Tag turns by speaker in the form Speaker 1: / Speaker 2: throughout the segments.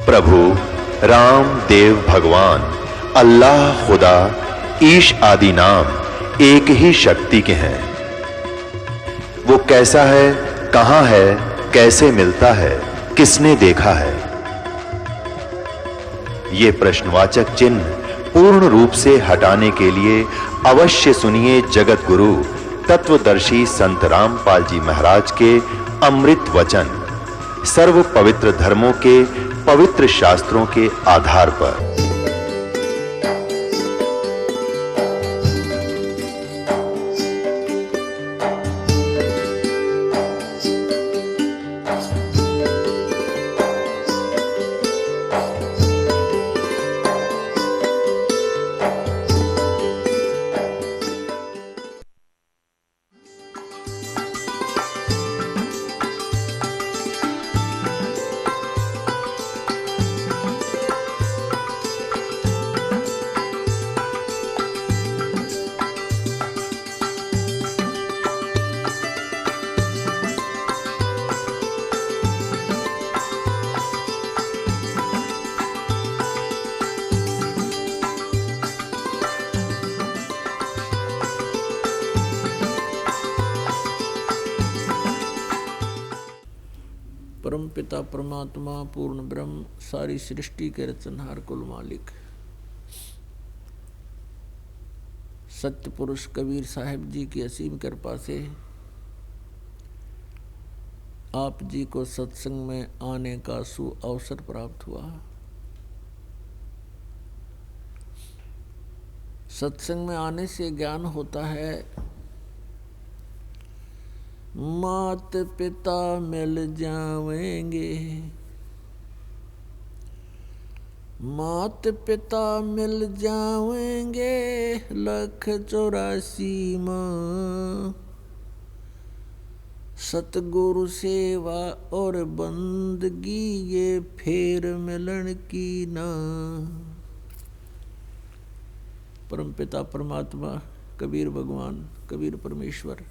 Speaker 1: प्रभु राम देव भगवान अल्लाह खुदा ईश आदि नाम एक ही शक्ति के हैं। वो कैसा है, कहां है, कैसे मिलता है, किसने देखा है? ये प्रश्नवाचक चिन्ह पूर्ण रूप से हटाने के लिए अवश्य सुनिए जगत गुरु तत्वदर्शी संत रामपाल जी महाराज के अमृत वचन, सर्व पवित्र धर्मों के पवित्र शास्त्रों के आधार पर।
Speaker 2: परम पिता परमात्मा पूर्ण ब्रह्म सारी सृष्टि के रचनहार कुल मालिक सत्य पुरुष कबीर साहिब जी की असीम कृपा से आप जी को सत्संग में आने का सु अवसर प्राप्त हुआ। सत्संग में आने से ज्ञान होता है। मात पिता मिल जावेंगे, मात पिता मिल जावेंगे, 184 माँ सतगुरु सेवा और बंदगी ये फेर मिलन की ना। परम पिता परमात्मा कबीर भगवान कबीर परमेश्वर,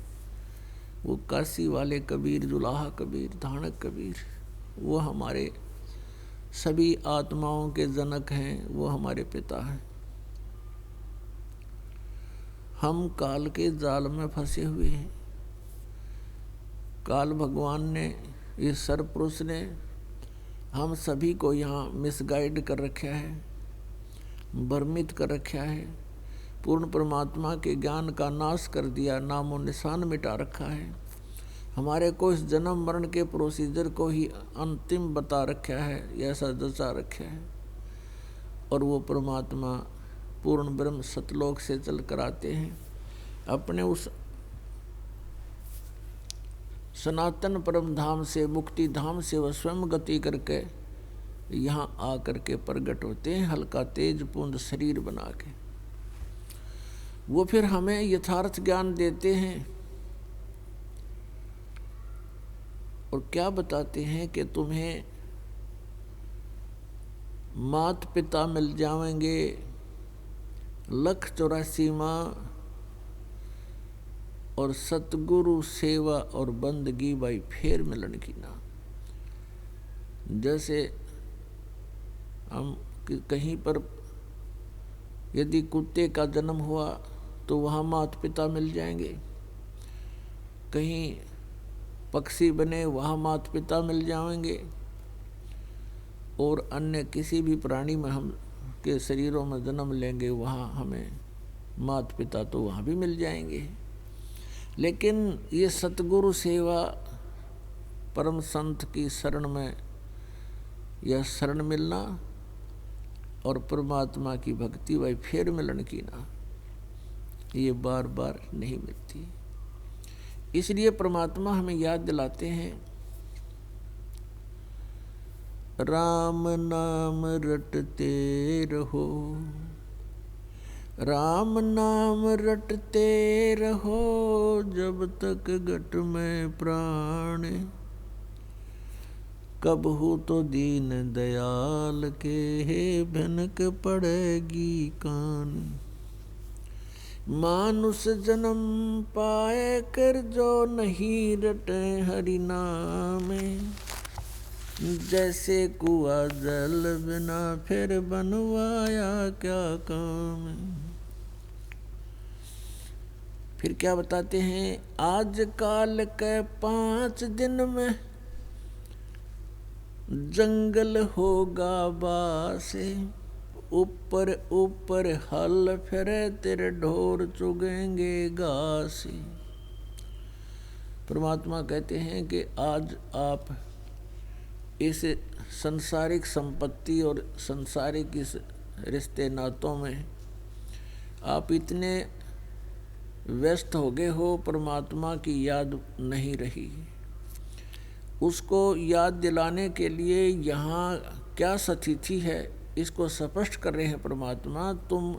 Speaker 2: वो काशी वाले कबीर, जुलाहा कबीर, धानक कबीर, वो हमारे सभी आत्माओं के जनक हैं, वो हमारे पिता हैं। हम काल के जाल में फंसे हुए हैं। काल भगवान ने, ये सरपुरुष ने हम सभी को यहाँ मिसगाइड कर रखा है, भ्रमित कर रखा है, पूर्ण परमात्मा के ज्ञान का नाश कर दिया, नामो निशान मिटा रखा है। हमारे को इस जन्म मरण के प्रोसीजर को ही अंतिम बता रखा है, ऐसा जचा रखा है। और वो परमात्मा पूर्ण ब्रह्म सतलोक से चल कर आते हैं, अपने उस सनातन परम धाम से, मुक्ति धाम से वह स्वयं गति करके यहाँ आकर के प्रकट होते हैं, हल्का तेज पूर्ण शरीर बना के। वो फिर हमें यथार्थ ज्ञान देते हैं और क्या बताते हैं कि तुम्हें मात पिता मिल जाएंगे, 184 माँ और सतगुरु सेवा और बंदगी भाई फेर मिलन की ना। जैसे हम कहीं पर यदि कुत्ते का जन्म हुआ तो वहाँ माता पिता मिल जाएंगे, कहीं पक्षी बने वहाँ माता पिता मिल जाएंगे, और अन्य किसी भी प्राणी में हम के शरीरों में जन्म लेंगे वहाँ हमें माता पिता तो वहाँ भी मिल जाएंगे। लेकिन ये सतगुरु सेवा परम संत की शरण में यह शरण मिलना और परमात्मा की भक्ति वही फेर मिलन की ना, ये बार बार नहीं मिलती। इसलिए परमात्मा हमें याद दिलाते हैं, राम नाम रटते रहो, राम नाम रटते रहो, जब तक घट में प्राण, कब हो तो दीन दयाल के भनक पड़ेगी कान। मानुष जन्म पाए कर जो नहीं रटे हरि नाम, जैसे कुआ जल बिना फिर बनवाया क्या काम। फिर क्या बताते हैं, आज काल के 5 दिन में जंगल होगा बासे, ऊपर ऊपर हल फिरे तेरे ढोर चुगेंगे घासे। परमात्मा कहते हैं कि आज आप इस संसारिक संपत्ति और संसारिक इस रिश्ते नातों में आप इतने व्यस्त हो गए हो, परमात्मा की याद नहीं रही। उसको याद दिलाने के लिए यहाँ क्या स्थिति है इसको स्पष्ट कर रहे हैं परमात्मा। तुम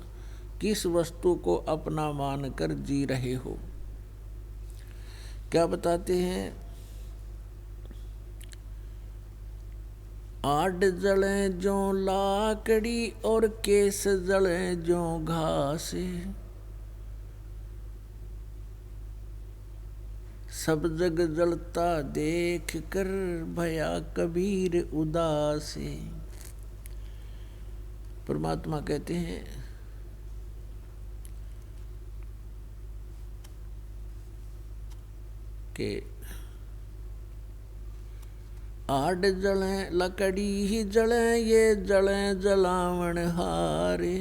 Speaker 2: किस वस्तु को अपना मानकर जी रहे हो। क्या बताते हैं, आड जले जो लाकड़ी और केस जले जो घास, सब जग जलता देख कर भया कबीर उदास। परमात्मा कहते हैं कि आड जले लकड़ी ही जले ये जले जलावण हारे,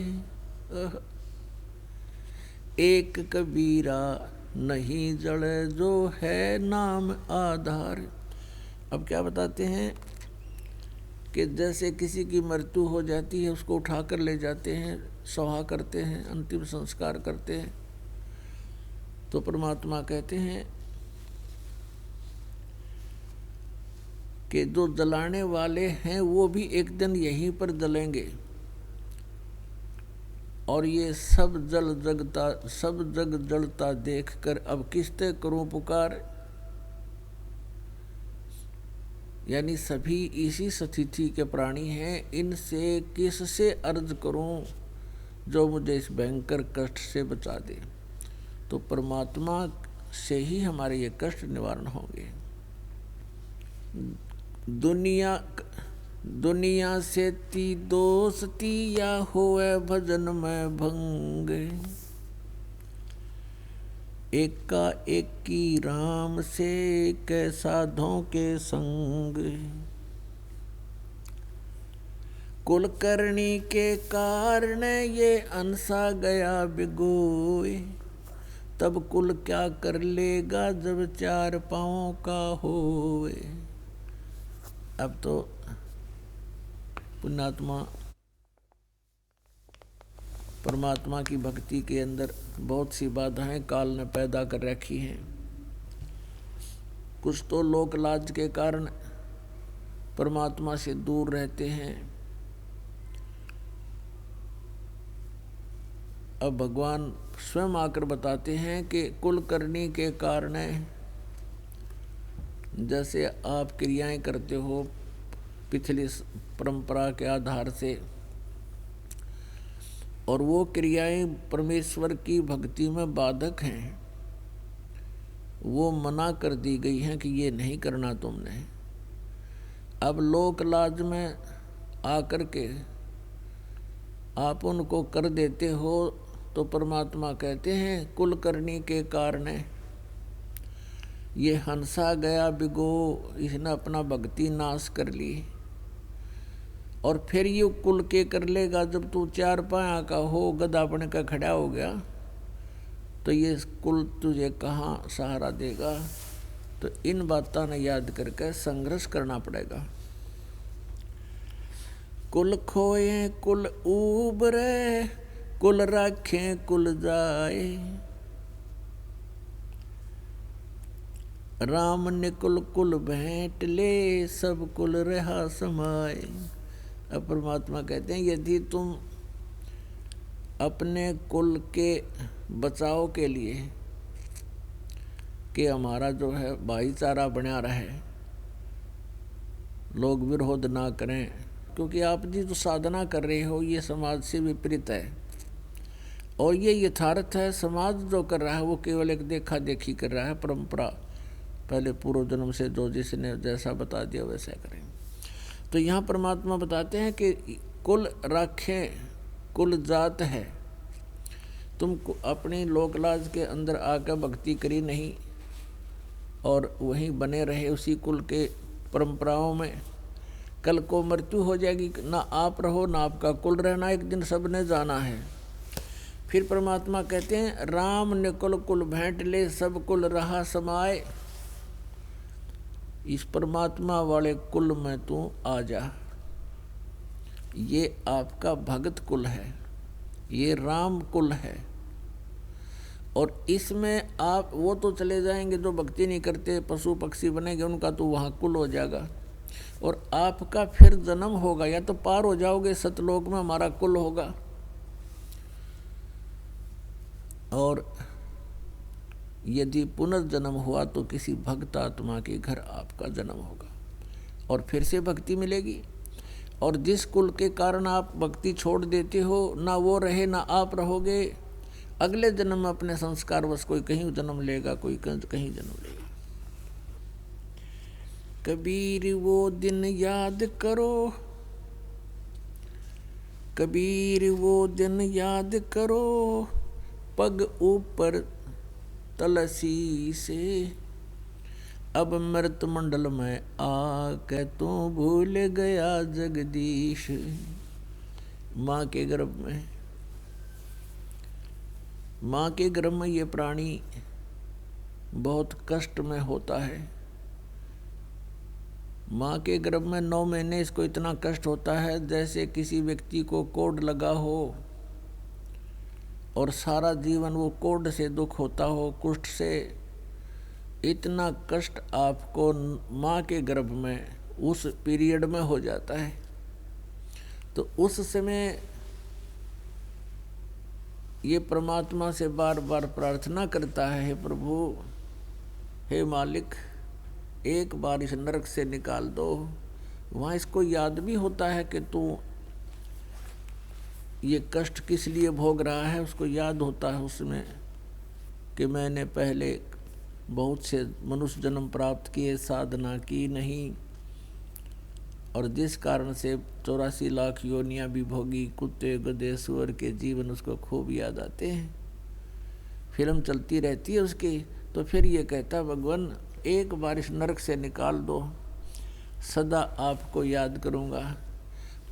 Speaker 2: एक कबीरा नहीं जले जो है नाम आधार। अब क्या बताते हैं कि जैसे किसी की मृत्यु हो जाती है, उसको उठाकर ले जाते हैं, सौहा करते हैं, अंतिम संस्कार करते हैं, तो परमात्मा कहते हैं कि जो जलाने वाले हैं वो भी एक दिन यहीं पर जलेंगे, और ये सब जग जलता देखकर अब किसते करूं पुकार। यानी सभी इसी स्थिति के प्राणी हैं, इनसे किससे अर्ज करूं जो मुझे इस भयंकर कष्ट से बचा दे। तो परमात्मा से ही हमारे ये कष्ट निवारण होंगे। दुनिया से ती दोस्ती या होए भजन में भंग, एका एकी राम से कैसाधों के संग। कुलकर्णी के कारण ये अंसा गया बिगोए, तब कुल क्या कर लेगा जब 4 पाँवों का होए। अब तो पुण्यात्मा परमात्मा की भक्ति के अंदर बहुत सी बाधाएं काल ने पैदा कर रखी हैं। कुछ तो लोक लाज के कारण परमात्मा से दूर रहते हैं। अब भगवान स्वयं आकर बताते हैं कि कुलकर्णी के कारण जैसे आप क्रियाएं करते हो पिछली परंपरा के आधार से, और वो क्रियाएं परमेश्वर की भक्ति में बाधक हैं, वो मना कर दी गई हैं कि ये नहीं करना तुमने। अब लोक लाज में आकर के आप उनको कर देते हो, तो परमात्मा कहते हैं कुलकर्णी के कारण ये हंसा गया बिगो, इसने अपना भक्ति नाश कर ली। और फिर ये कुल के कर लेगा जब तू 4 पाया का हो, गधा बन का खड़ा हो गया, तो ये कुल तुझे कहाँ सहारा देगा। तो इन बातों ने याद करके संघर्ष करना पड़ेगा। कुल खोए कुल उबरे, कुल राखें कुल जाए, राम ने कुल कुल भेंट ले, सब कुल रहा समाए। अब परमात्मा कहते हैं यदि तुम अपने कुल के बचाव के लिए कि हमारा जो है भाईचारा बना रहे, लोग विरोध ना करें, क्योंकि आप जी जो साधना कर रहे हो ये समाज से विपरीत है, और ये यथार्थ है। समाज जो कर रहा है वो केवल एक देखा देखी कर रहा है, परंपरा पहले पूर्व जन्म से जो जिसने जैसा बता दिया वैसा करें। तो यहाँ परमात्मा बताते हैं कि कुल राखें कुल जात है, तुम अपनी लोकलाज के अंदर आकर भक्ति करी नहीं और वहीं बने रहे उसी कुल के परंपराओं में, कल को मृत्यु हो जाएगी, ना आप रहो ना आपका कुल रहना, एक दिन सबने जाना है। फिर परमात्मा कहते हैं राम निकुल कुल भेंट ले सब कुल रहा समाए, इस परमात्मा वाले कुल में तू आ जा। ये आपका भगत कुल है, ये राम कुल है, और इसमें आप वो तो चले जाएंगे जो भक्ति नहीं करते, पशु पक्षी बनेंगे, उनका तो वहाँ कुल हो जाएगा, और आपका फिर जन्म होगा, या तो पार हो जाओगे सतलोक में, हमारा कुल होगा, और यदि पुनर्जन्म हुआ तो किसी भक्त आत्मा के घर आपका जन्म होगा और फिर से भक्ति मिलेगी। और जिस कुल के कारण आप भक्ति छोड़ देते हो, ना वो रहे ना आप रहोगे, अगले जन्म में अपने संस्कार बस कोई कहीं जन्म लेगा, कोई कहीं जन्म लेगा। कबीर वो दिन याद करो, कबीर वो दिन याद करो, पग ऊपर तलसी से, अब मृत मंडल में आके तू भूल गया जगदीश। माँ के गर्भ में, माँ के गर्भ में ये प्राणी बहुत कष्ट में होता है। माँ के गर्भ में 9 महीने इसको इतना कष्ट होता है जैसे किसी व्यक्ति को कोढ़ लगा हो और सारा जीवन वो कोढ़ से दुख होता हो, कुष्ठ से। इतना कष्ट आपको माँ के गर्भ में उस पीरियड में हो जाता है। तो उस समय ये परमात्मा से बार बार प्रार्थना करता है, हे प्रभु, हे मालिक, एक बार इस नरक से निकाल दो। वहाँ इसको याद भी होता है कि तू ये कष्ट किस लिए भोग रहा है, उसको याद होता है उसमें कि मैंने पहले बहुत से मनुष्य जन्म प्राप्त किए, साधना की नहीं, और जिस कारण से 84 लाख योनियां भी भोगी, कुत्ते गधे सुअर के जीवन उसको खूब याद आते हैं, फिल्म चलती रहती है उसकी। तो फिर ये कहता, भगवान एक बार इस नरक से निकाल दो, सदा आपको याद करूँगा,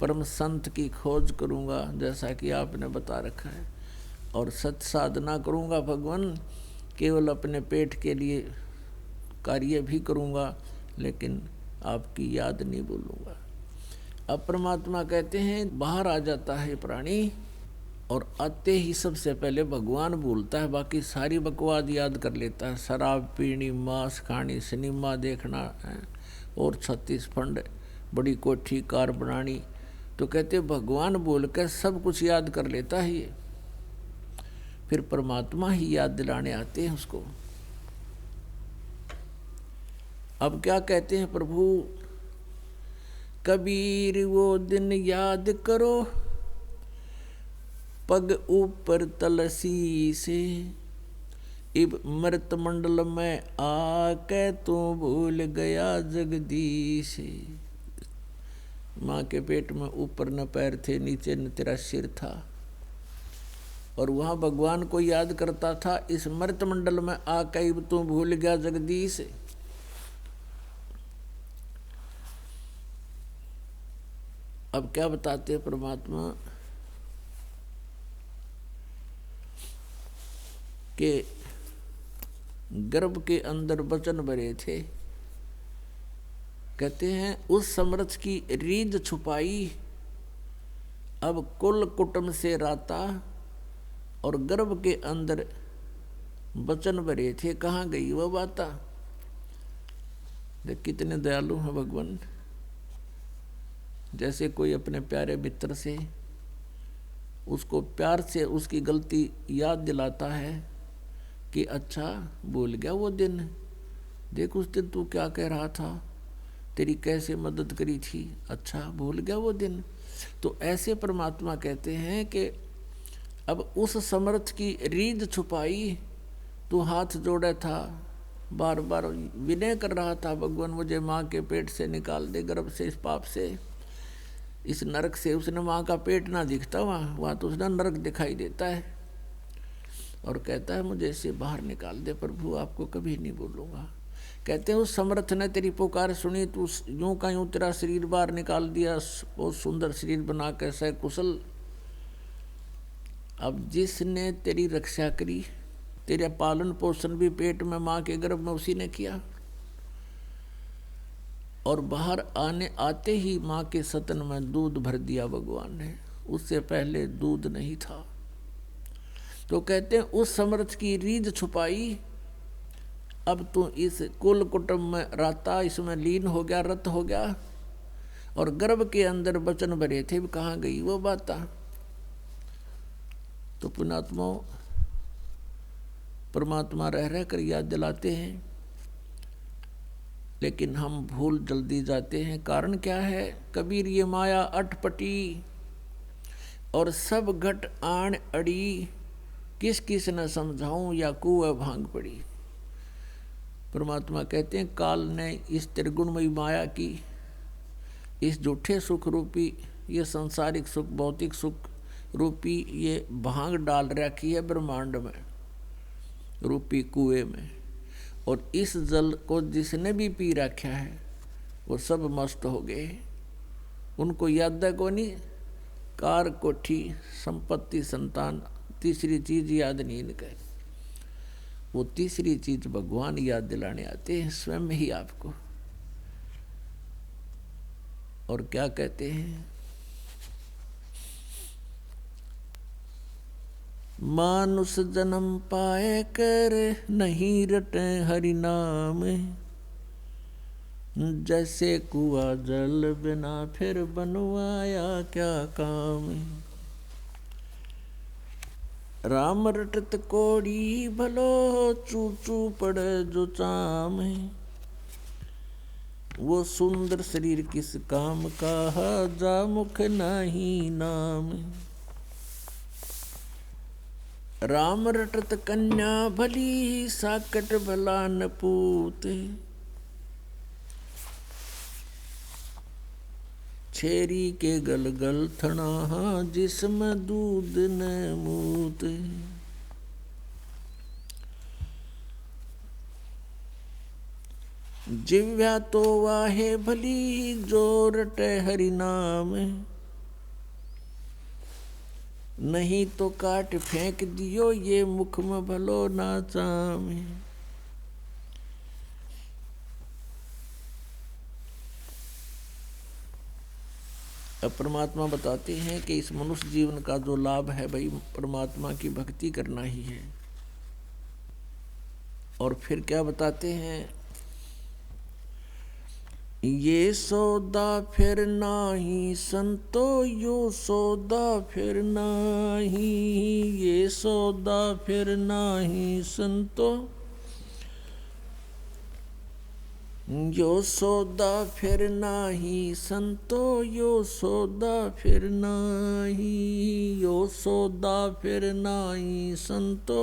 Speaker 2: परम संत की खोज करूँगा जैसा कि आपने बता रखा है, और सत साधना करूँगा भगवान, केवल अपने पेट के लिए कार्य भी करूँगा लेकिन आपकी याद नहीं भूलूँगा। अब परमात्मा कहते हैं बाहर आ जाता है प्राणी, और आते ही सबसे पहले भगवान भूलता है, बाकी सारी बकवाद याद कर लेता है। शराब पीनी, मांस खानी, सिनेमा देखना है, और 36 फंड, बड़ी कोठी कार बनानी, तो कहते भगवान बोल कर सब कुछ याद कर लेता है ये। फिर परमात्मा ही याद दिलाने आते हैं उसको। अब क्या कहते हैं प्रभु, कबीर वो दिन याद करो, पग ऊपर तलसी से, इब मृत मंडल में आके तू भूल गया जगदीश। माँ के पेट में ऊपर न पैर थे, नीचे न तेरा सिर था, और वहाँ भगवान को याद करता था। इस मृत मंडल में आके इब तू भूल गया जगदीश। अब क्या बताते हैं परमात्मा के गर्भ के अंदर वचन भरे थे। कहते हैं उस समर्थ की रीझ छुपाई, अब कुल कुटुंब से राता, और गर्भ के अंदर वचन भरे थे, कहाँ गई वह बाता। देख कितने दयालु हैं भगवान। जैसे कोई अपने प्यारे मित्र से उसको प्यार से उसकी गलती याद दिलाता है कि अच्छा भूल गया वो दिन, देख उस दिन तू क्या कह रहा था, तेरी कैसे मदद करी थी, अच्छा भूल गया वो दिन। तो ऐसे परमात्मा कहते हैं कि अब उस समर्थ की रीझ छुपाई, तू हाथ जोड़ा था, बार बार विनय कर रहा था, भगवान मुझे माँ के पेट से निकाल दे, गर्भ से, इस पाप से। इस नरक से उसने माँ का पेट ना दिखता, वहाँ तो उसने नरक दिखाई देता है। और कहता है मुझे इससे बाहर निकाल दे प्रभु, आपको कभी नहीं बोलूँगा। कहते हैं उस समर्थ ने तेरी पुकार सुनी, तू यूं का यूं तेरा शरीर बाहर निकाल दिया, बहुत सुंदर शरीर बना के सकुशल। अब जिसने तेरी रक्षा करी, तेरा पालन पोषण भी पेट में माँ के गर्भ में उसी ने किया, और बाहर आते ही माँ के सतन में दूध भर दिया भगवान ने, उससे पहले दूध नहीं था। तो कहते हैं उस समर्थ की रीझ छुपाई, अब तू इस कुल कुटुंब में राता, इसमें लीन हो गया, रत हो गया। और गर्भ के अंदर वचन भरे थे, कहाँ गई वो बात? तो पुण्यात्मा परमात्मा रह रह कर याद दिलाते हैं, लेकिन हम भूल जल्दी जाते हैं। कारण क्या है? कबीर ये माया अटपटी और सब घट आण अड़ी, किस किस न समझाऊं या कुएं भांग पड़ी। परमात्मा कहते हैं काल ने इस त्रिगुणमयी माया की, इस झूठे सुख रूपी, ये सांसारिक सुख, भौतिक सुख रूपी ये भांग डाल रखी है ब्रह्मांड में रूपी कुएं में। और इस जल को जिसने भी पी रखा है वो सब मस्त हो गए। उनको याद है को नहीं, कार कोठी संपत्ति संतान, तीसरी चीज याद नहीं इनके। वो तीसरी चीज भगवान याद दिलाने आते हैं स्वयं ही आपको। और क्या कहते हैं? मानुष जन्म पाए कर नहीं रटे हरि नाम, जैसे कुआ जल बिना फिर बनवाया क्या काम। राम रटत कोड़ी भलो, चू चू पड़े जो चाम। वो सुंदर शरीर किस काम का, जा मुख नहीं नाम। राम रटत कन्या भली, साकट भला न पूत। छेरी के गल गल थना, जिसमें दूध न मूत। जिव्या तो वाहे भली, जो रटे हरि नाम। नहीं तो काट फेंक दियो, ये मुख में भलो ना चामे। अब परमात्मा बताते हैं कि इस मनुष्य जीवन का जो लाभ है भाई, परमात्मा की भक्ति करना ही है। और फिर क्या बताते हैं? ये सौदा फिर नाही संतो, यो सौदा फिर नाही। ये सौदा फिर नाही संतो, यो सौदा फिर नाही संतो। यो सौदा फिर नाही, यो सौदा फिर नाही संतो।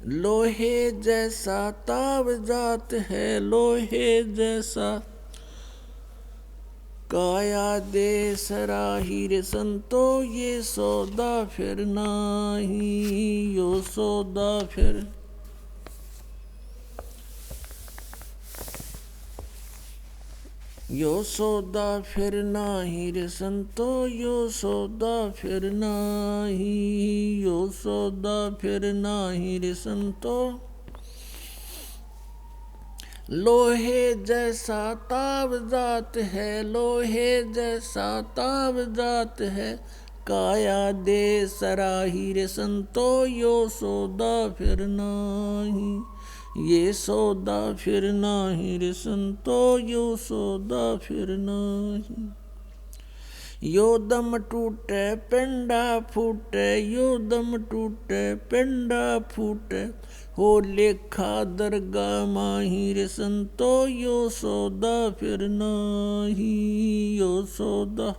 Speaker 2: लोहे जैसा ताव जात है, लोहे जैसा काया दे सराही रे संतो। ये सौदा फिर नाही, यो सौदा फिर। यो सौदा फिर नाही रे संतो, यो सौदा फिर नाही, यो सौदा फिर नाही रे संतो। लोहे जैसा ताव जात है, लोहे जैसा ताव जात है, काया दे सराही रे संतो। यो सौदा फिर नाही, ये सौदा फिर नाही रे संतो। यो सौदा फिर नाही। यो दम टूटे पेंडा फूटे, यो दम टूटे पेंडा फूटे। हो लेखा दरगा माही रे संतो। यो सौदा फिर नाही, यो सौदा।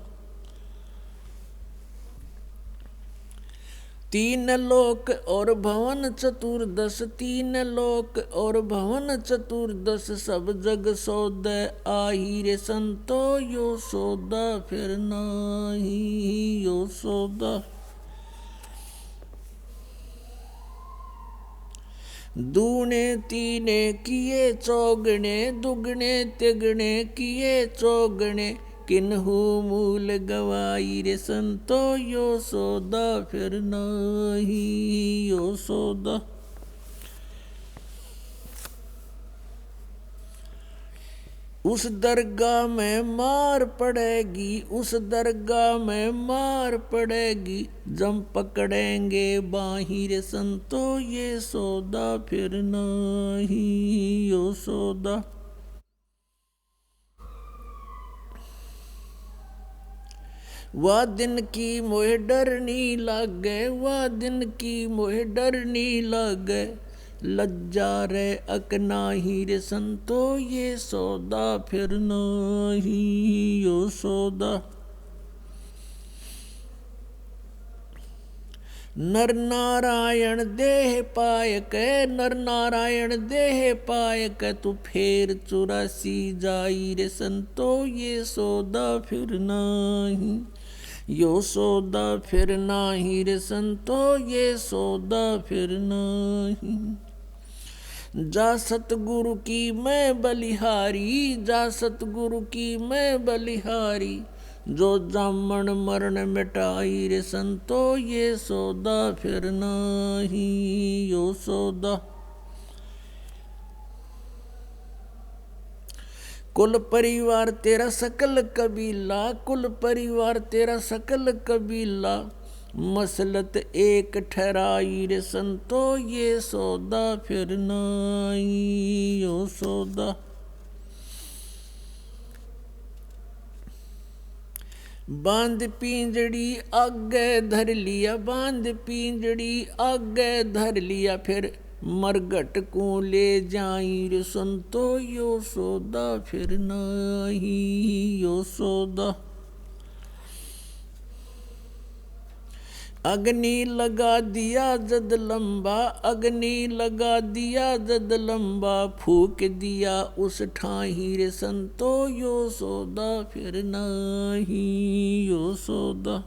Speaker 2: तीन लोक और भवन चतुर्दश, तीन लोक और भवन चतुर्दश, सब जग सौदे आही रे संतो, यो सौदा फिर नाही, यो सौदा। दूने तीने किए चौगने, दुगने तिगने किए चौगने, किन्हू मूल गवाई रे संतो, यो सौदा फिर नाही, यो सौदा। उस दरगाह में मार पड़ेगी, उस दरगाह में मार पड़ेगी, जम पकड़ेंगे बाहिर संतो, ये सौदा फिर नहीं, यो सौदा। वह दिन की मोह डरनी लागे, वह दिन की मोह डरनी लागे, लज्जा रे अकनाही रे संतो, ये सौदा फिर नाही, यो सौदा। नर नारायण देह पायक, नर नारायण देह पायक, तू फेर 84 जाई रे संतो, ये सौदा फिर नाही, यो सौदा फिर नाही रे संतो, ये सौदा फिर नाही। जा सतगुरु की मैं बलिहारी, जा सतगुरु की मैं बलिहारी, जो जामन मरण मिटाई रे संतो, ये सौदा फिर नाही, यो सौदा। कुल परिवार तेरा सकल कबीला, कुल परिवार तेरा सकल कबीला, मसलत एक ठहराई रे संतो, ये सौदा फिर नाही, यो सौदा। बांध पिंजड़ी आगे धर लिया, बांध पिंजड़ी आगे धर लिया, फिर मरघट को ले जाई रे संतो, यो सौदा फिर नाही, यो सौदा। अग्नि लगा दिया जद लंबा, अग्नि लगा दिया जद लंबा, फूक दिया उस ठाही रे संतो, यो सौदा फिर नाही, यो सौदा।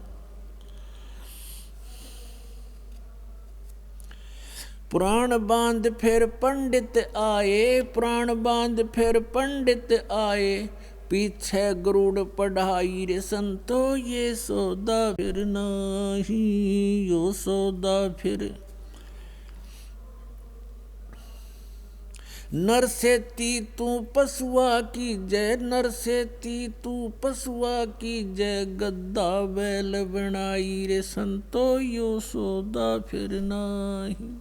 Speaker 2: प्राण बांध फिर पंडित आए, प्राण बांध फिर पंडित आए, पीछे गरुड़ पढ़ाई रे संतो, ये सौदा फिर नाही, यो सौदा फिर। नर से ती तू पशुआ की जय, नर से ती तू पशुआ की जय, गद्दा बैल बनाई रे संतो, यो सौदा फिर नाही,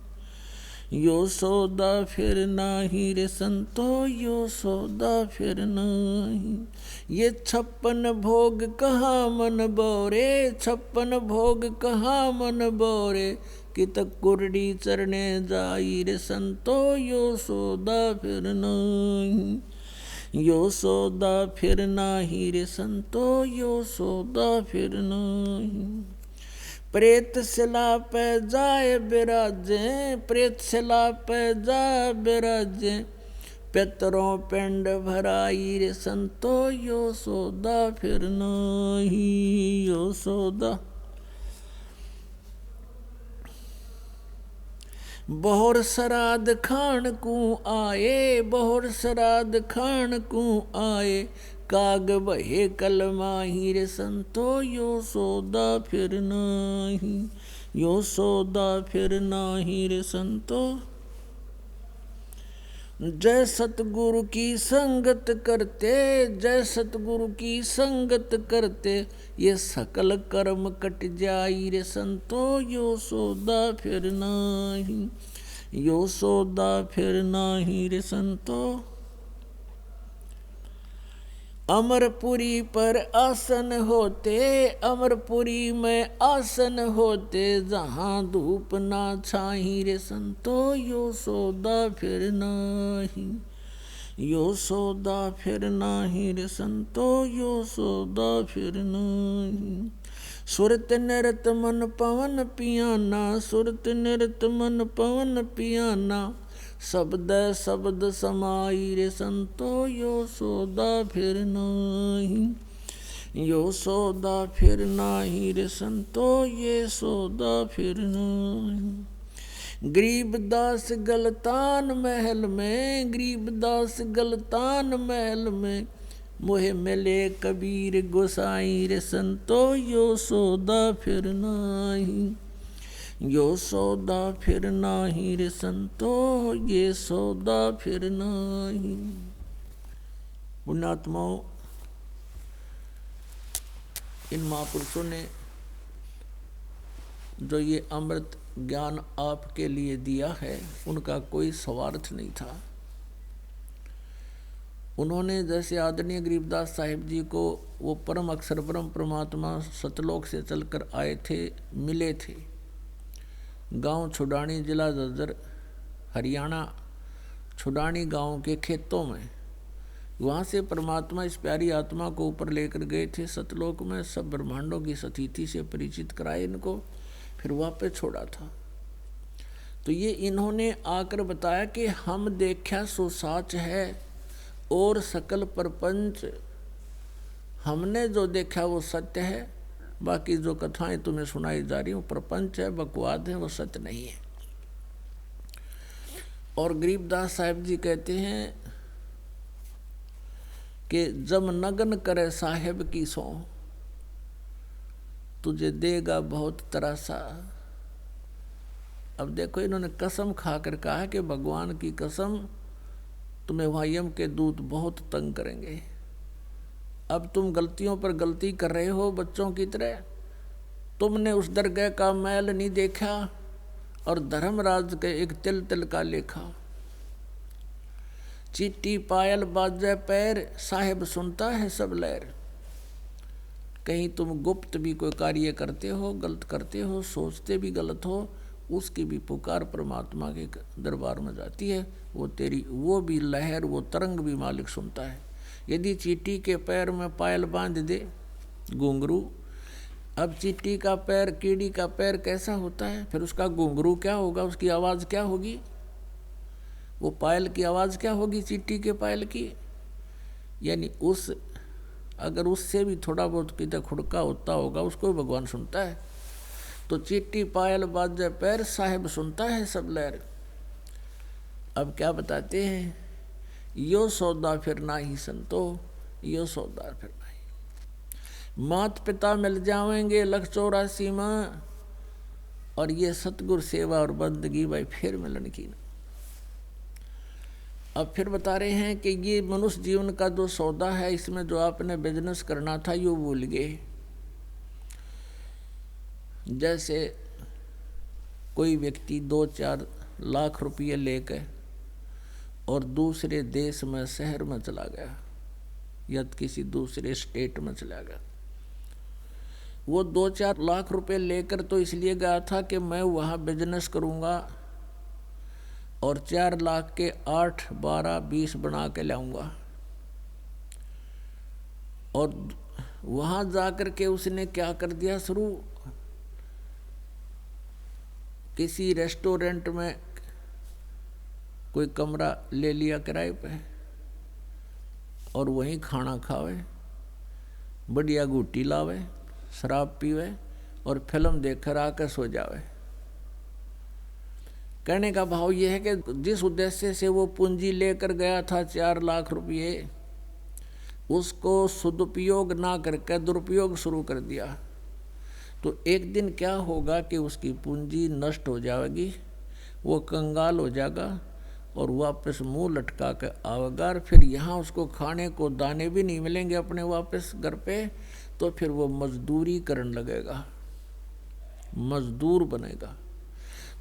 Speaker 2: यो सौदा फिर नाही रे संतो, यो सौदा फिर नाही। ये 56 भोग कहाँ मन बोरे, 56 भोग कहाँ मन बोरे, कित कुरडी चरने जाई रे संतो, यो सौदा फिर नाही, यो सौदा फिर नाही रे संतो, यो सौदा फिर नाही। प्रेत शिला पे जाए बिराजे, प्रेत शिला पे जाए बिराजे, पितरों पिंड भराई रे संतो, यो सौदा फिर नाही, यो सौदा। बहुर श्राद्ध खान को आए, बहुर श्राद्ध खान को आए, काग बहे कलमाही रे संतो, यो सौदा फिर नाही, यो सौदा फिर नाही रे संतो। जय सतगुरु की संगत करते, जय सतगुरु की संगत करते, ये सकल कर्म कट जाई रे संतो, यो सौदा फिर नाही, यो सौदा फिर नाही रे संतो। अमरपुरी पर आसन होते, अमरपुरी में आसन होते, जहाँ धूप ना छाही रे संतो, यो सौदा फिर नाही, यो सौदा फिर नाही रे संतो, यो सौदा फिर नाही। सुरत निरत मन पवन पियाना, सुरत निरत मन पवन पियाना, शब्द शब्द समाई रे संतो, यो सौदा फिर नहीं, यो सौदा फिर नाही रे संतो, ये सौदा फिर नहीं। गरीबदास गलतान महल में, गरीबदास गलतान महल में, मोहे मिले कबीर गोसाई रे संतो, यो सौदा फिर नाही, यो सौदा फिर नाही रे संतो, ये सौदा फिर नाही। पुण्यात्माओं, इन महापुरुषों ने जो ये अमृत ज्ञान आपके लिए दिया है, उनका कोई स्वार्थ नहीं था। उन्होंने जैसे आदरणीय गरीबदास साहिब जी को वो परम अक्षर ब्रह्म परमात्मा सतलोक से चलकर आए थे, मिले थे। गांव छुडानी, जिला झज्जर, हरियाणा, छुडानी गांव के खेतों में, वहाँ से परमात्मा इस प्यारी आत्मा को ऊपर लेकर गए थे सतलोक में, सब ब्रह्मांडों की सतीथि से परिचित कराए इनको, फिर वापस छोड़ा था। तो ये इन्होंने आकर बताया कि हम देखा सो साच है, और सकल प्रपंच हमने जो देखा वो सत्य है, बाकी जो कथाएं तुम्हें सुनाई जा रही वो प्रपंच है, बकवाद है, वो सत्य नहीं है। और गरीबदास साहिब जी कहते हैं कि जब नगन करे साहेब की सौ, तुझे देगा बहुत तरासा। अब देखो, इन्होंने कसम खाकर कहा कि भगवान की कसम, तुम्हें वहाँ यम के दूत बहुत तंग करेंगे। अब तुम गलतियों पर गलती कर रहे हो बच्चों की तरह। तुमने उस दरगाह का मैल नहीं देखा और धर्मराज के एक तिल तिल का लेखा। चीटी पायल बाजे पैर, साहेब सुनता है सब लहर। कहीं तुम गुप्त भी कोई कार्य करते हो, गलत करते हो, सोचते भी गलत हो, उसकी भी पुकार परमात्मा के दरबार में जाती है। वो तेरी वो भी लहर, वो तरंग भी मालिक सुनता है। यदि चीटी के पैर में पायल बांध दे घुंघरू, अब चीटी का पैर, कीड़ी का पैर कैसा होता है, फिर उसका घुंघरू क्या होगा, उसकी आवाज़ क्या होगी, वो पायल की आवाज़ क्या होगी चीटी के पायल की। यानी उस अगर उससे भी थोड़ा बहुत कितना खुड़का होता होगा, उसको भगवान सुनता है। तो चीटी पायल बाजे पैर, साहेब सुनता है सब लहर। अब क्या बताते हैं, यो सौदा फिर नाही संतो, यो सौदा फिर नहीं। मात पिता मिल जाएंगे 184 में, और ये सतगुरु सेवा और बंदगी भाई फिर मिलन की ना। अब फिर बता रहे हैं कि ये मनुष्य जीवन का जो सौदा है, इसमें जो आपने बिजनेस करना था यो भूल गए। जैसे कोई व्यक्ति 2-4 लाख रुपये लेकर और दूसरे देश में, शहर में चला गया या किसी दूसरे स्टेट में चला गया। वो 2-4 लाख रुपए लेकर तो इसलिए गया था कि मैं वहाँ बिजनेस करूँगा और 4 लाख के 8, 12, 20 बना के लाऊंगा। और वहाँ जाकर के उसने क्या कर दिया शुरू, किसी रेस्टोरेंट में कोई कमरा ले लिया किराए पे और वहीं खाना खावे, बढ़िया गुट्टी लावे, शराब पीवे और फिल्म देखकर आकर सो जावे। कहने का भाव यह है कि जिस उद्देश्य से वो पूंजी लेकर गया था 4 लाख रुपये, उसको सदुपयोग ना करके दुरुपयोग शुरू कर दिया, तो एक दिन क्या होगा कि उसकी पूंजी नष्ट हो जाएगी, वो कंगाल हो जाएगा और वापस मुंह लटका कर आवेगा। फिर यहाँ उसको खाने को दाने भी नहीं मिलेंगे अपने वापस घर पे, तो फिर वो मजदूरी करने लगेगा, मजदूर बनेगा।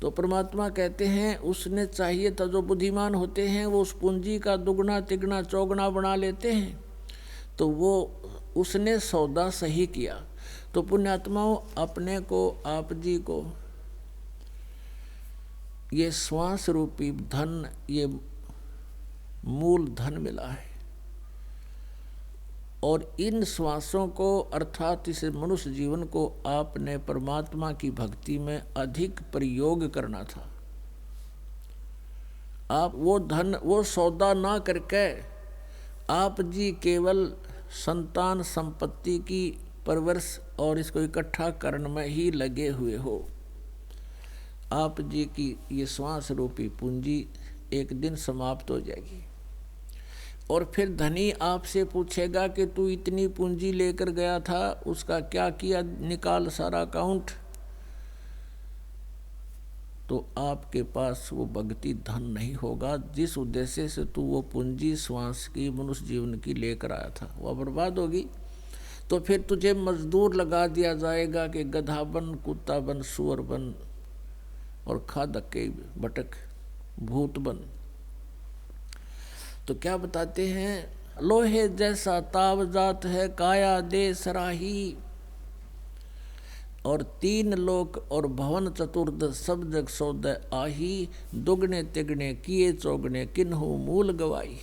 Speaker 2: तो परमात्मा कहते हैं उसने चाहिए था, जो बुद्धिमान होते हैं वो उस पूंजी का दुगना तिगना चौगुना बना लेते हैं, तो वो उसने सौदा सही किया। तो पुण्यात्माओं, अपने को, आप जी को ये श्वास रूपी धन, ये मूल धन मिला है और इन श्वासों को अर्थात इस मनुष्य जीवन को आपने परमात्मा की भक्ति में अधिक प्रयोग करना था। आप वो धन वो सौदा ना करके आप जी केवल संतान संपत्ति की परवरिश और इसको इकट्ठा करने में ही लगे हुए हो। आप जी की ये श्वास रूपी पूंजी एक दिन समाप्त हो जाएगी और फिर धनी आपसे पूछेगा कि तू इतनी पूंजी लेकर गया था, उसका क्या किया, निकाल सारा अकाउंट। तो आपके पास वो भक्ति धन नहीं होगा जिस उद्देश्य से तू वो पूंजी श्वास की मनुष्य जीवन की लेकर आया था, वह बर्बाद होगी। तो फिर तुझे मजदूर लगा दिया जाएगा कि गधा बन, कुत्ता बन, सुअर बन और खा धक्के भटक, भूत बन। तो क्या बताते हैं, लोहे जैसा ताव जात है काया दे सराही, और तीन लोक और भवन चतुर्द सब जग सौदे आही, दुगने तिगने किए चौगने किन्हु मूल गवाई।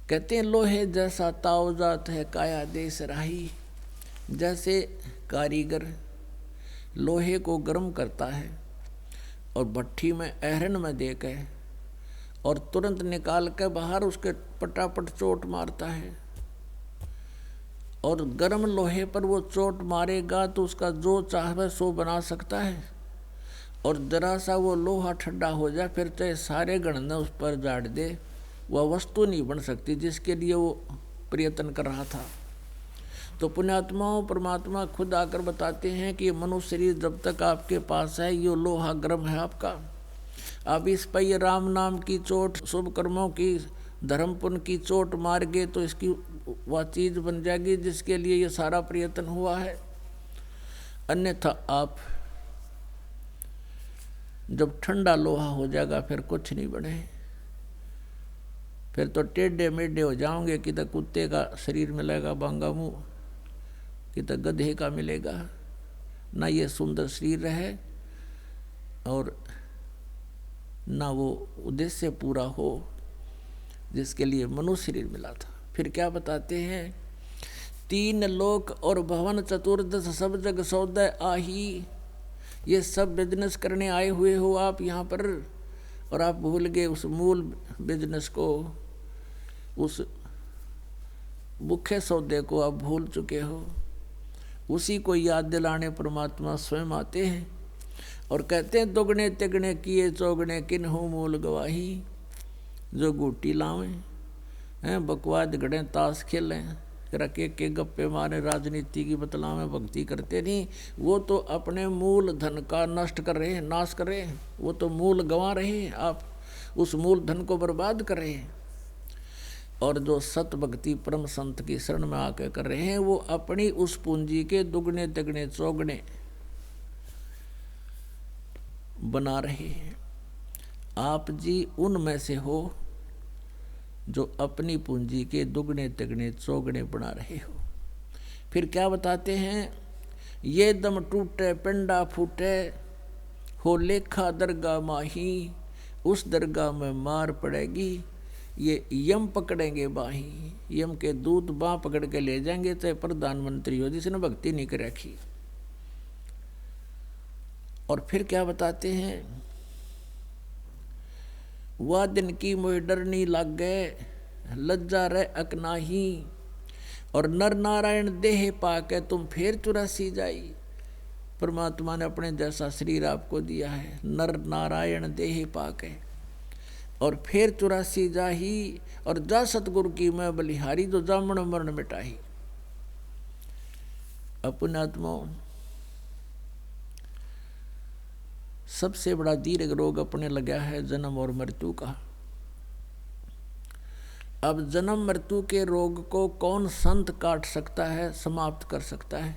Speaker 2: कहते हैं लोहे जैसा ताव जात है काया दे सराही, जैसे कारीगर लोहे को गर्म करता है और भट्ठी में अहरन में देकर और तुरंत निकाल के बाहर उसके पटापट चोट मारता है, और गर्म लोहे पर वो चोट मारेगा तो उसका जो चाहे सो बना सकता है, और जरा सा वो लोहा ठंडा हो जाए फिर चाहे सारे गणना उस पर जाड़ दे, वह वस्तु नहीं बन सकती जिसके लिए वो प्रयत्न कर रहा था। तो पुण्यात्माओं परमात्मा खुद आकर बताते हैं कि मनुष्य शरीर जब तक आपके पास है ये लोहा गर्म है आपका। अब इस पर ये राम नाम की चोट, शुभ कर्मों की, धर्म पुण्य की चोट मार गए तो इसकी वह चीज बन जाएगी जिसके लिए ये सारा प्रयत्न हुआ है। अन्यथा आप जब ठंडा लोहा हो जाएगा फिर कुछ नहीं बने, फिर तो टेढ़े मेढ़े हो जाओगे। कि तो कुत्ते का शरीर मिलेगा बांगा मुँह, कि तो गधे का मिलेगा, ना ये सुंदर शरीर है और ना वो उद्देश्य पूरा हो जिसके लिए मनुष्य शरीर मिला था। फिर क्या बताते हैं, तीन लोक और भवन चतुर्दश सब जग सौदे आही, ये सब बिजनेस करने आए हुए हो आप यहाँ पर, और आप भूल गए उस मूल बिजनेस को, उस मुख्य सौदे को आप भूल चुके हो। उसी को याद दिलाने परमात्मा स्वयं आते हैं और कहते हैं दुगने तिगने किए चौगने किन्हु मूल गवाही। जो गुटी लावें हैं, बकवाद गढ़े, ताश खेलें, रखे के गप्पे मारे, राजनीति की बतलावें, भक्ति करते नहीं, वो तो अपने मूल धन का नष्ट कर रहे हैं, नाश कर रहे हैं। वो तो मूल गंवा रहे हैं, आप उस मूल धन को बर्बाद कर रहे हैं। और जो सत भक्ति परम संत की शरण में आकर कर रहे हैं वो अपनी उस पूंजी के दुगने तिगने चौगने बना रहे हैं। आप जी उनमें से हो जो अपनी पूंजी के दुगने तिगने चौगने बना रहे हो। फिर क्या बताते हैं, ये दम टूटे पिंडा फूटे, हो लेखा दरगाह माही, उस दरगाह में मार पड़ेगी, ये यम पकड़ेंगे बाही। यम के दूत बाँ पकड़ के ले जाएंगे, चाहे प्रधानमंत्री हो जिसने भक्ति नहीं कर रखी। और फिर क्या बताते हैं, वह दिन की मोह डरनी लग गए, लज्जा रह अकनाही, और नर नारायण देह पाके तुम फिर चुरासी जाई। परमात्मा ने अपने जैसा शरीर आपको दिया है, नर नारायण देह पाके, और फिर चुरासी जाही, और जा सतगुरु की मैं बलिहारी, जो जामन मरण मिटाही। अपने आत्मा सबसे बड़ा दीर्घ रोग अपने लगा है जन्म और मृत्यु का। अब जन्म मृत्यु के रोग को कौन संत काट सकता है, समाप्त कर सकता है?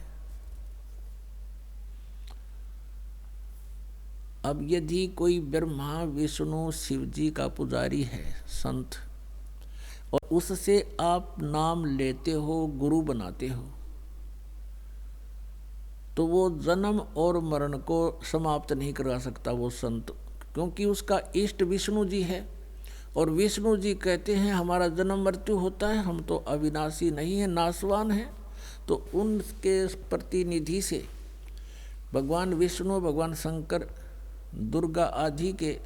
Speaker 2: अब यदि कोई ब्रह्मा विष्णु शिव जी का पुजारी है संत, और उससे आप नाम लेते हो, गुरु बनाते हो, तो वो जन्म और मरण को समाप्त नहीं करा सकता वो संत, क्योंकि उसका इष्ट विष्णु जी है और विष्णु जी कहते हैं हमारा जन्म मृत्यु होता है, हम तो अविनाशी नहीं है, नाशवान है। तो उनके प्रतिनिधि से भगवान विष्णु, भगवान शंकर, दुर्गा आदि के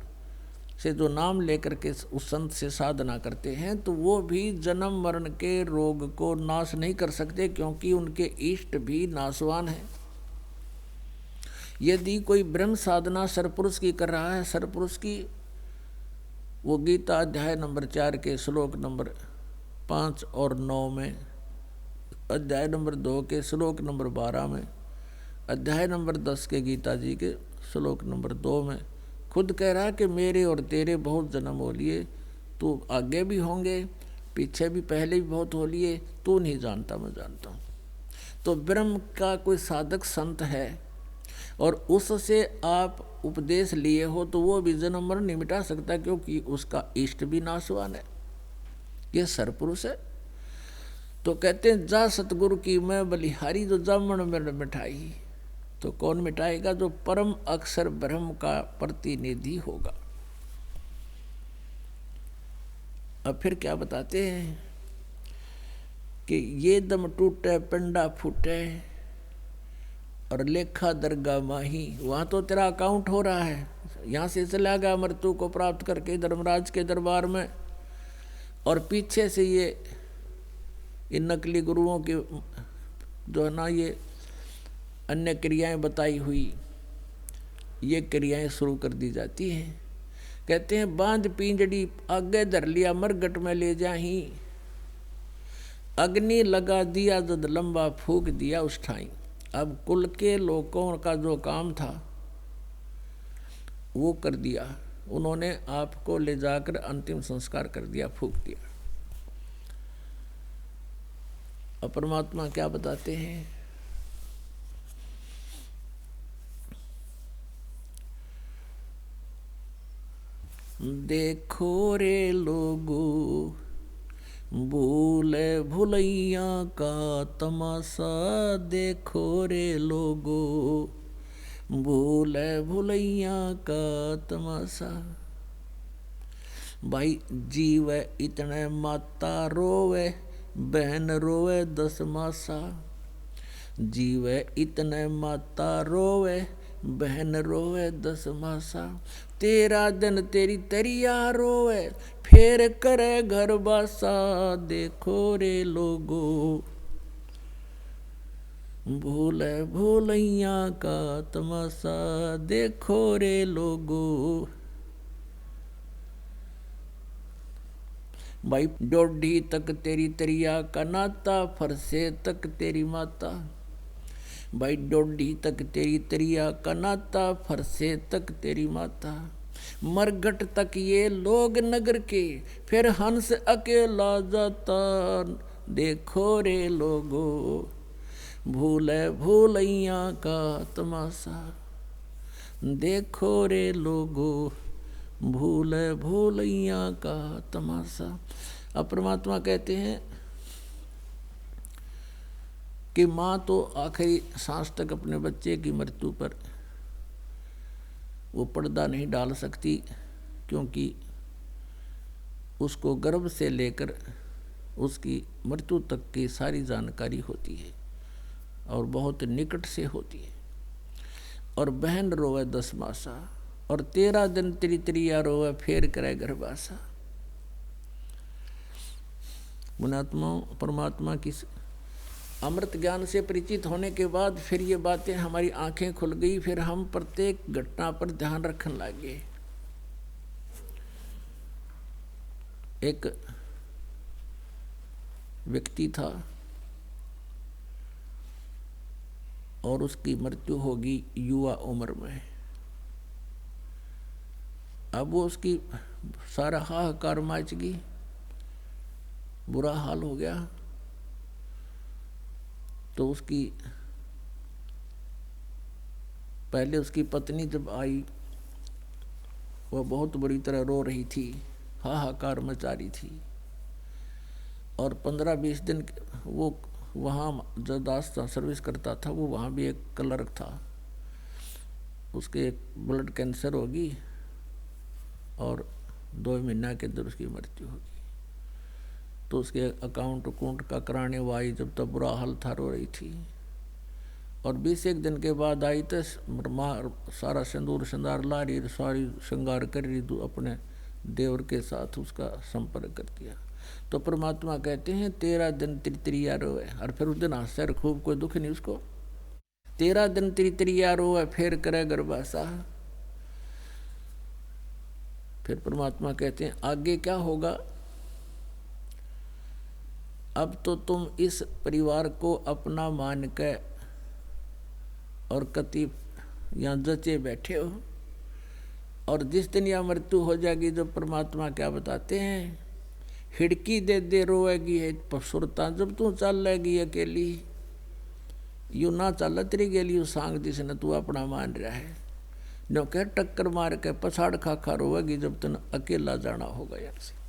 Speaker 2: से जो नाम लेकर के उस संत से साधना करते हैं, तो वो भी जन्म मरण के रोग को नाश नहीं कर सकते, क्योंकि उनके इष्ट भी नाशवान हैं। यदि कोई ब्रह्म साधना सरपुरुष की कर रहा है, सरपुरुष की, वो गीता अध्याय नंबर 4 के श्लोक नंबर 5 और 9 में, अध्याय नंबर 2 के श्लोक नंबर 12 में, अध्याय नंबर 10 के गीता जी के श्लोक नंबर 2 में खुद कह रहा है कि मेरे और तेरे बहुत जन्म हो लिए, तू आगे भी होंगे, पीछे भी, पहले भी बहुत हो लिए, तू नहीं जानता, मैं जानता हूँ। तो ब्रह्म का कोई साधक संत है और उससे आप उपदेश लिए हो, तो वो भी जन्म मरण नहीं मिटा सकता, क्योंकि उसका इष्ट भी नाशवान है, ये सरपुरुष है। तो कहते हैं जा सतगुरु की मैं बलिहारी, जो जामन में मिठाई। तो कौन मिटाएगा? जो परम अक्षर ब्रह्म का प्रतिनिधि होगा। अब फिर क्या बताते हैं कि ये दम टूटे पिंडा फूटे और लेखा दरगाह माही। वहाँ तो तेरा अकाउंट हो रहा है, यहाँ से चला गया मृत्यु को प्राप्त करके धर्मराज के दरबार में, और पीछे से ये इन नकली गुरुओं की जो है ना, ये अन्य क्रियाएं बताई हुई, ये क्रियाएं शुरू कर दी जाती हैं। कहते हैं बांध पिंजड़ी आगे धर लिया, मरगट में ले जाही, अग्नि लगा दिया जद लंबा फूक दिया उस ठाई। अब कुल के लोगों का जो काम था वो कर दिया, उन्होंने आपको ले जाकर अंतिम संस्कार कर दिया, फूक दिया। अब परमात्मा क्या बताते हैं? देखो रे लोगो भूले भुलैया का तमाशा, देखो रे लोगो भूले भुलैया का तमाशा। भाई जीव इतने माता रोवे, बहन रोवे 10 मासा। जीव इतने माता रोवे, बहन रोवे 10 मासा। तेरा दिन तेरी तरिया रोवे, फेर करे घर बासा। देखो रे लोगो भूले भूलैया का तमाशा, देखो रे लोगो। भाई डोडी तक तेरी तरिया का नाता, फरसे तक तेरी माता। भाई डोडी तक तेरी तरिया का नाता, फरसे तक तेरी माता। मरघट तक ये लोग नगर के, फिर हंस अकेला जाता। देखो रे लोगो भूले भूलैया का तमाशा, देखो रे लोगो भूले भूलैया का तमाशा। अब परमात्मा कहते हैं कि माँ तो आखिरी सांस तक अपने बच्चे की मृत्यु पर वो पर्दा नहीं डाल सकती, क्योंकि उसको गर्भ से लेकर उसकी मृत्यु तक की सारी जानकारी होती है और बहुत निकट से होती है। और बहन रोवे 10 मासा, और 13 दिन तेरी तरिया रोवे, फेर करे गर्भासा। मुनात्मा परमात्मा की अमृत ज्ञान से परिचित होने के बाद फिर ये बातें हमारी आंखें खुल गई, फिर हम प्रत्येक घटना पर ध्यान रखने लगे। एक व्यक्ति था और उसकी मृत्यु होगी युवा उम्र में। अब वो उसकी सारा हाहाकार मच गई, बुरा हाल हो गया। तो उसकी पहले उसकी पत्नी जब आई, वह बहुत बुरी तरह रो रही थी, हाहाकार मचा रही थी। और 15-20 दिन वो वहाँ जो दास सर्विस करता था, वो वहाँ भी एक क्लर्क था, उसके ब्लड कैंसर होगी और 2 महीना के अंदर उसकी मृत्यु होगी। तो उसके अकाउंट का कराने वो आई, जब तक बुरा हाल था, रो रही थी। और 21 दिन के बाद आई तो सारा सिंदूर सिंदार ला रही, सारी श्रृंगार कर रही, अपने देवर के साथ उसका संपर्क कर दिया। तो परमात्मा कहते हैं 13 दिन तिरतिरिया रोए, और फिर उस दिन हंसर खूब, कोई दुख नहीं उसको। 13 दिन तिरतिरिया रोए, फिर करे गर्भासा। फिर परमात्मा कहते हैं आगे क्या होगा। अब तो तुम इस परिवार को अपना मान के और कति यहाँ जचे बैठे हो, और जिस दिन यह मृत्यु हो जाएगी, जब परमात्मा क्या बताते हैं, हिड़की दे दे रोएगी है सुरता, जब तू चल लेगी अकेली, यू ना चल तेरी गेली यू सांग जिसने तू अपना मान रहा है, नो कह टक्कर मार के पछाड़ खा खा रोएगी जब तुम अकेला जाना होगा यहाँ से।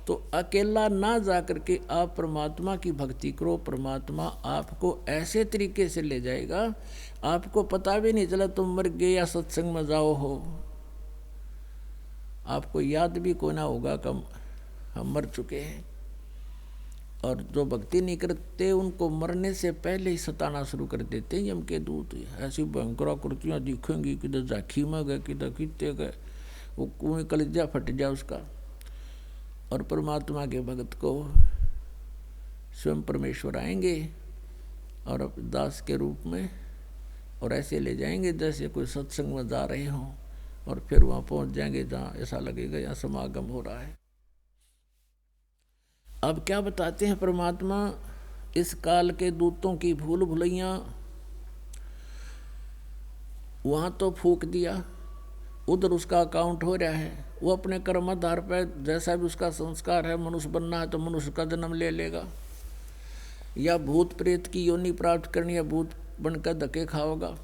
Speaker 2: तो अकेला ना जा करके आप परमात्मा की भक्ति करो, परमात्मा आपको ऐसे तरीके से ले जाएगा, आपको पता भी नहीं चला तुम मर गए या सत्संग में जाओ हो, आपको याद भी कोई ना होगा कि हम मर चुके हैं। और जो भक्ति नहीं करते उनको मरने से पहले ही सताना शुरू कर देते हैं यम के दूत। ऐसी भयंकर कृतियाँ दिखेंगी, किधर झांकी में गए, किधर कितने गए, वो कुएं कलेजा फट जाए उसका। और परमात्मा के भक्त को स्वयं परमेश्वर आएंगे और दास के रूप में, और ऐसे ले जाएंगे जैसे कोई सत्संग में जा रहे हों, और फिर वहाँ पहुँच जाएंगे जहाँ ऐसा लगेगा यहाँ समागम हो रहा है। अब क्या बताते हैं परमात्मा, इस काल के दूतों की भूल भुलैया, वहाँ तो फूक दिया, उधर उसका अकाउंट हो रहा है, वो अपने कर्माधार पर जैसा भी उसका संस्कार है, मनुष्य बनना है तो मनुष्य का जन्म ले लेगा, या भूत प्रेत की योनि प्राप्त करनी है, भूत बनकर धक्के खाओगा,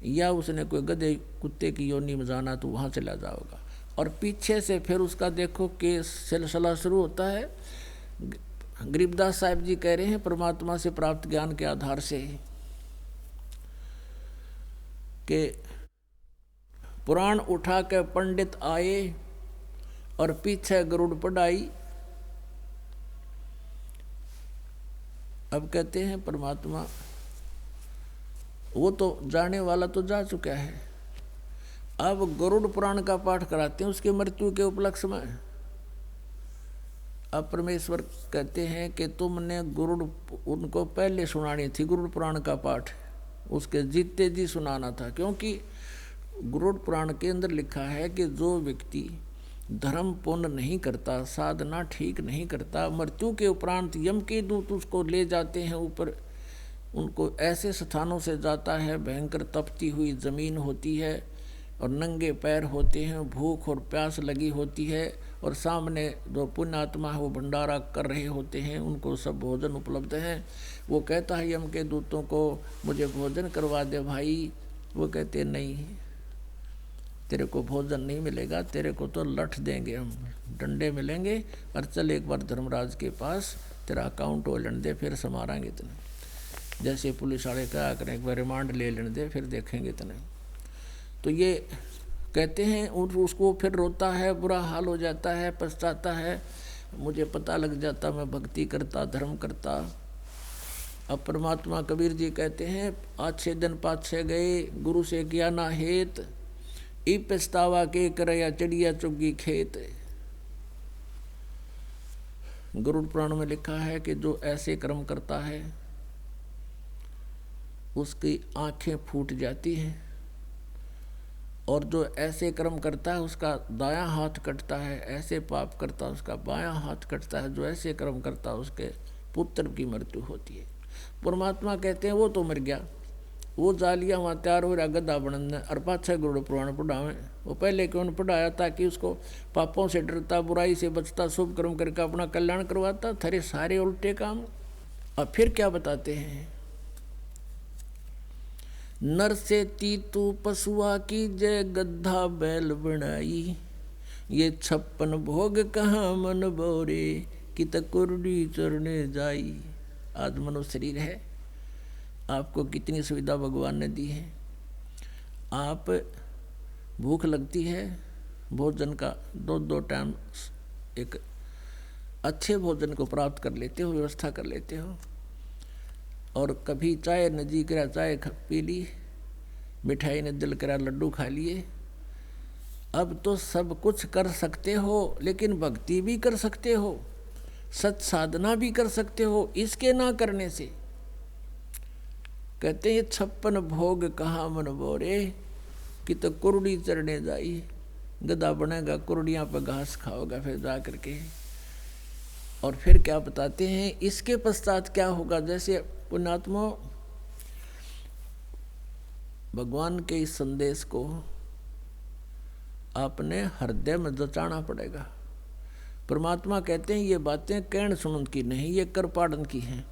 Speaker 2: या उसने कोई गधे कुत्ते की योनि में जाना तो वहाँ चला जाओगा। और पीछे से फिर उसका देखो केस सिलसिला शुरू होता है। गरीबदास साहिब जी कह रहे हैं परमात्मा से प्राप्त ज्ञान के आधार से कि पुराण उठा के पंडित आए और पीछे गरुड़ पढ़ाई। अब कहते हैं परमात्मा वो तो जाने वाला तो जा चुका है, अब गरुड़ पुराण का पाठ कराते हैं उसकी मृत्यु के उपलक्ष्य में। अब परमेश्वर कहते हैं कि तुमने गरुड़ उनको पहले सुनानी थी, गरुड़ पुराण का पाठ उसके जीते जी सुनाना था, क्योंकि गरुड़ पुराण के अंदर लिखा है कि जो व्यक्ति धर्म पुण्य नहीं करता, साधना ठीक नहीं करता, मृत्यु के उपरांत यम के दूत उसको ले जाते हैं ऊपर, उनको ऐसे स्थानों से जाता है, भयंकर तपती हुई जमीन होती है और नंगे पैर होते हैं, भूख और प्यास लगी होती है, और सामने जो पुण्यात्मा है वो भंडारा कर रहे होते हैं, उनको सब भोजन उपलब्ध है। वो कहता है यम के दूतों को मुझे भोजन करवा दे भाई, वो कहते नहीं तेरे को भोजन नहीं मिलेगा, तेरे को तो लठ देंगे हम, डंडे मिलेंगे, और चल एक बार धर्मराज के पास तेरा अकाउंट हो लेने दे, फिर संभालेंगे तने। जैसे पुलिस वाले क्या करें, एक बार रिमांड ले लेने दे, फिर देखेंगे तने। तो ये कहते हैं उसको फिर रोता है, बुरा हाल हो जाता है, पछताता है, मुझे पता लग जाता मैं भक्ति करता, धर्म करता। अब परमात्मा कबीर जी कहते हैं 8 दिन पाछे गए, गुरु से किया ना हेत, ई पछतावा के करया चिड़िया चुगी खेत। गरुड़ पुराण में लिखा है कि जो ऐसे कर्म करता है उसकी आंखें फूट जाती हैं, और जो ऐसे कर्म करता है उसका दायां हाथ कटता है, ऐसे पाप करता है उसका बायां हाथ कटता है, जो ऐसे कर्म करता है उसके पुत्र की मृत्यु होती है। परमात्मा कहते हैं वो तो मर गया, वो जालिया वहाँ तैयार हो रहा गद्दा बनने, और पाछे गरुड़ पुराण पढ़ावे। वो पहले क्यों पढ़ाया, ताकि उसको पापों से डरता, बुराई से बचता, शुभ कर्म करके अपना कल्याण करवाता। थरे सारे उल्टे काम। अब फिर क्या बताते हैं, नर से तीतू पशुआ की जय गद्धा बैल बनाई, ये 56 भोग कहाँ मन बोरे, कि तकुर्डी चरने जाई। आज मनुष्य शरीर है, आपको कितनी सुविधा भगवान ने दी है। आप भूख लगती है भोजन का 2-2 टाइम एक अच्छे भोजन को प्राप्त कर लेते हो, व्यवस्था कर लेते हो। और कभी चाय न जी करा चाय पी ली, मिठाई ने दिल करा लड्डू खा लिए। अब तो सब कुछ कर सकते हो, लेकिन भक्ति भी कर सकते हो, सत साधना भी कर सकते हो। इसके ना करने से कहते हैं 56 भोग कहाँ मन बोरे, कि तो कुरड़ी चढ़ने जाई, गधा बनेगा कुरड़ियाँ पर घास खाओगा फिर जा करके। और फिर क्या बताते हैं इसके पश्चात क्या होगा। जैसे पुण्यात्मा भगवान के इस संदेश को आपने हृदय में जचाना पड़ेगा। परमात्मा कहते हैं ये बातें कहण सुनन की नहीं, ये कर पाड़न की हैं।